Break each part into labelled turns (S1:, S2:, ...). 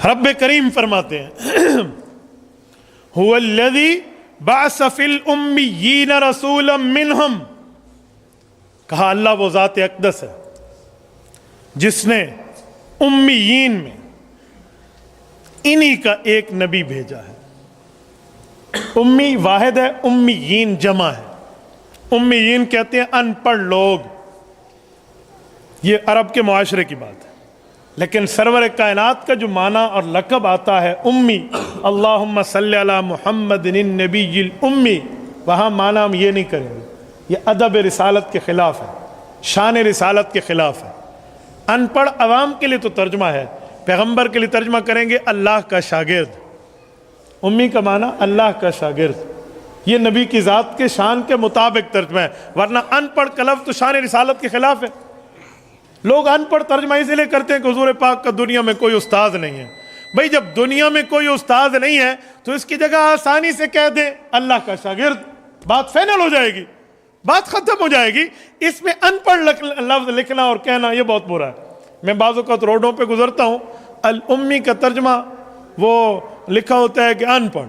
S1: رب کریم فرماتے ہیں هو الذی بعث فی الامیین رسولا منہم، کہا اللہ وہ ذات اقدس ہے جس نے امیین میں انہی کا ایک نبی بھیجا ہے۔ امی واحد ہے، امیین جمع ہے۔ امیین کہتے ہیں ان پڑھ لوگ، یہ عرب کے معاشرے کی بات ہے، لیکن سرور کائنات کا جو معنی اور لقب آتا ہے امی، اللہم صلی علی محمد النبی الامی، وہاں معنی ہم یہ نہیں کریں گے، یہ ادب رسالت کے خلاف ہے، شان رسالت کے خلاف ہے۔ ان پڑھ عوام کے لیے تو ترجمہ ہے، پیغمبر کے لیے ترجمہ کریں گے اللہ کا شاگرد۔ امی کا معنی اللہ کا شاگرد، یہ نبی کی ذات کے شان کے مطابق ترجمہ ہے، ورنہ ان پڑھ کا لفظ تو شان رسالت کے خلاف ہے۔ لوگ ان پڑھ ترجمہ اس لیے کرتے ہیں کہ حضور پاک کا دنیا میں کوئی استاد نہیں ہے۔ بھئی جب دنیا میں کوئی استاد نہیں ہے تو اس کی جگہ آسانی سے کہہ دیں اللہ کا شاگرد، بات فائنل ہو جائے گی، بات ختم ہو جائے گی۔ اس میں ان پڑھ لفظ لکھنا اور کہنا یہ بہت برا ہے۔ میں بعض اوقات روڈوں پہ گزرتا ہوں، الامی کا ترجمہ وہ لکھا ہوتا ہے کہ ان پڑھ،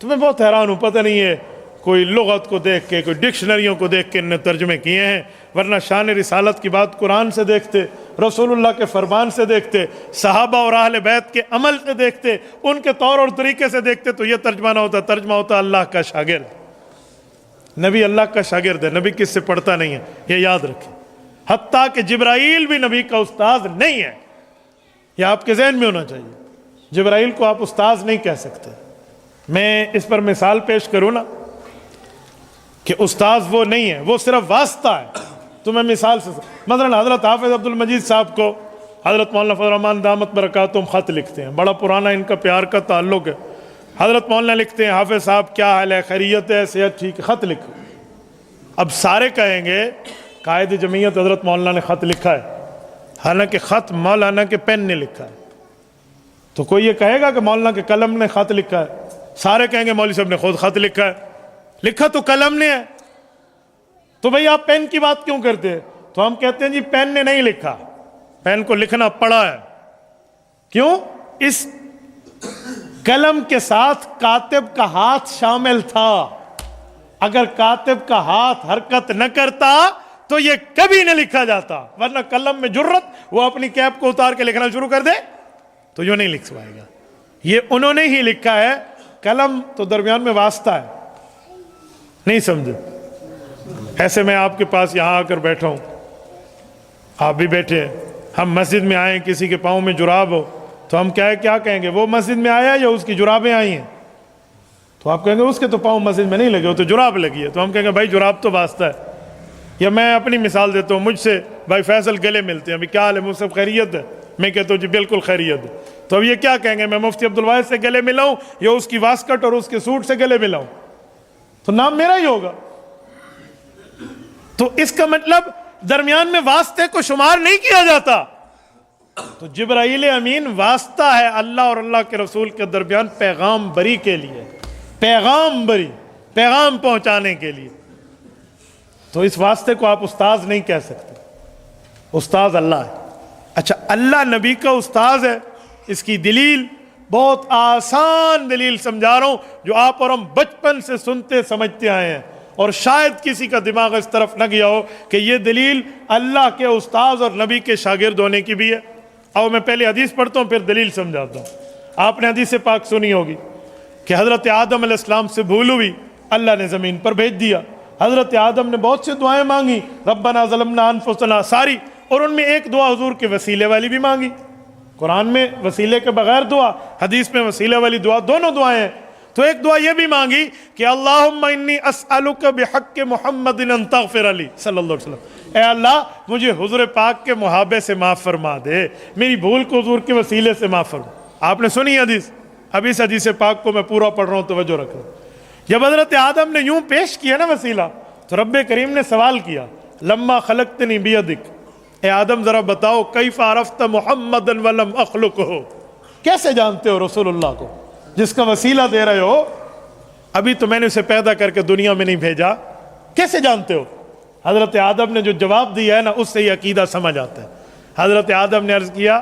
S1: تو میں بہت حیران ہوں، پتہ نہیں ہے کوئی لغت کو دیکھ کے، کوئی ڈکشنریوں کو دیکھ کے انہیں ترجمے کیے ہیں، ورنہ شان رسالت کی بات قرآن سے دیکھتے، رسول اللہ کے فرمان سے دیکھتے، صحابہ اور اہل بیت کے عمل سے دیکھتے، ان کے طور اور طریقے سے دیکھتے، تو یہ ترجمہ نہ ہوتا، ترجمہ ہوتا اللہ کا شاگرد۔ نبی اللہ کا شاگرد ہے، نبی کس سے پڑھتا نہیں ہے، یہ یاد رکھیں۔ حتیٰ کہ جبرائیل بھی نبی کا استاد نہیں ہے، یہ آپ کے ذہن میں ہونا چاہیے۔ جبرائیل کو آپ استاذ نہیں کہہ سکتے۔ میں اس پر مثال پیش کروں نا کہ استاذ وہ نہیں ہے، وہ صرف واسطہ ہے۔ تو میں مثال سے مثلا حضرت حافظ عبد المجید صاحب کو حضرت مولانا فضل الرحمان دامت برکاتہم خط لکھتے ہیں، بڑا پرانا ان کا پیار کا تعلق ہے۔ حضرت مولانا لکھتے ہیں حافظ صاحب کیا حال ہے، خیریت ہے، صحت ٹھیک ہے، خط لکھو۔ اب سارے کہیں گے قائد جمعیت حضرت مولانا نے خط لکھا ہے، حالانکہ خط مولانا کے پین نے لکھا ہے۔ تو کوئی یہ کہے گا کہ مولانا کے قلم نے خط لکھا ہے؟ سارے کہیں گے مولوی صاحب نے خود خط لکھا ہے، لکھا تو قلم نے ہے۔ تو بھئی آپ پین کی بات کیوں کرتے ہیں؟ تو ہم کہتے ہیں جی پین نے نہیں لکھا، پین کو لکھنا پڑا ہے۔ کیوں؟ اس قلم کے ساتھ کاتب کا ہاتھ شامل تھا، اگر کاتب کا ہاتھ حرکت نہ کرتا تو یہ کبھی نہ لکھا جاتا، ورنہ قلم میں جرت، وہ اپنی کیپ کو اتار کے لکھنا شروع کر دے تو یہ نہیں لکھ پائے گا۔ یہ انہوں نے ہی لکھا ہے، قلم تو درمیان میں واسطہ ہے۔ نہیں سمجھے؟ ایسے میں آپ کے پاس یہاں آ کر بیٹھا ہوں، آپ بھی بیٹھے ہیں، ہم مسجد میں آئے، کسی کے پاؤں میں جراب ہو تو ہم کیا کہیں گے؟ وہ مسجد میں آیا یا اس کی جرابیں آئی ہیں؟ تو آپ کہیں گے اس کے تو پاؤں مسجد میں نہیں لگے، وہ تو جراب لگی ہے۔ تو ہم کہیں گے بھائی جراب تو واسطہ ہے۔ یا میں اپنی مثال دیتا ہوں، مجھ سے بھائی فیصل گلے ملتے ہیں، ابھی کیا حال ہے، مجھ سے خیریت ہے؟ میں کہتا ہوں جی بالکل خیریت ہے۔ تو اب یہ کیا کہیں گے، میں مفتی عبدالواحد سے گلے ملا ہوں یا اس کی واسکٹ اور اس کے سوٹ سے گلے ملا ہوں؟ تو نام میرا ہی ہوگا۔ تو اس کا مطلب درمیان میں واسطے کو شمار نہیں کیا جاتا۔ تو جبرائیل امین واسطہ ہے اللہ اور اللہ کے رسول کے درمیان پیغام بری کے لیے، پیغام بری، پیغام پہنچانے کے لیے۔ تو اس واسطے کو آپ استاذ نہیں کہہ سکتے، استاذ اللہ ہے۔ اچھا اللہ نبی کا استاذ ہے، اس کی دلیل بہت آسان دلیل سمجھا رہا ہوں، جو آپ اور ہم بچپن سے سنتے سمجھتے آئے ہیں، اور شاید کسی کا دماغ اس طرف نہ گیا ہو کہ یہ دلیل اللہ کے استاذ اور نبی کے شاگرد ہونے کی بھی ہے۔ اور میں پہلے حدیث پڑھتا ہوں پھر دلیل سمجھاتا ہوں۔ آپ نے حدیث پاک سنی ہوگی کہ حضرت آدم علیہ السلام سے بھول ہوئی، اللہ نے زمین پر بھیج دیا۔ حضرت آدم نے بہت سی دعائیں مانگی، ربنا ظلمنا انفسنا ساری، اور ان میں ایک دعا حضور کے وسیلے والی بھی مانگی۔ قرآن میں وسیلے کے بغیر دعا، حدیث میں وسیلے والی دعا، دونوں دعائیں ہیں۔ تو ایک دعا یہ بھی مانگی کہ اللہم انی اسألک بحق محمد ان تغفر علی صلی اللہ علیہ وسلم، اے اللہ مجھے حضور پاک کے محابے سے معاف فرما دے، میری بھول کو حضور کے وسیلے سے معاف فرما۔ آپ نے سنی حدیث؟ اب اس حدیث پاک کو میں پورا پڑھ رہا ہوں، توجہ رکھو۔ جب حضرت آدم نے یوں پیش کیا نا وسیلہ، تو رب کریم نے سوال کیا، لما خلقتنی بیدک، اے آدم ذرا بتاؤ کیف عرفت محمدن ولم اخلقہ، کیسے جانتے ہو رسول اللہ کو جس کا وسیلہ دے رہے ہو، ابھی تو میں نے اسے پیدا کر کے دنیا میں نہیں بھیجا، کیسے جانتے ہو؟ حضرت آدم نے جو جواب دیا ہے نا، اس سے یہ عقیدہ سمجھ آتا ہے۔ حضرت آدم نے عرض کیا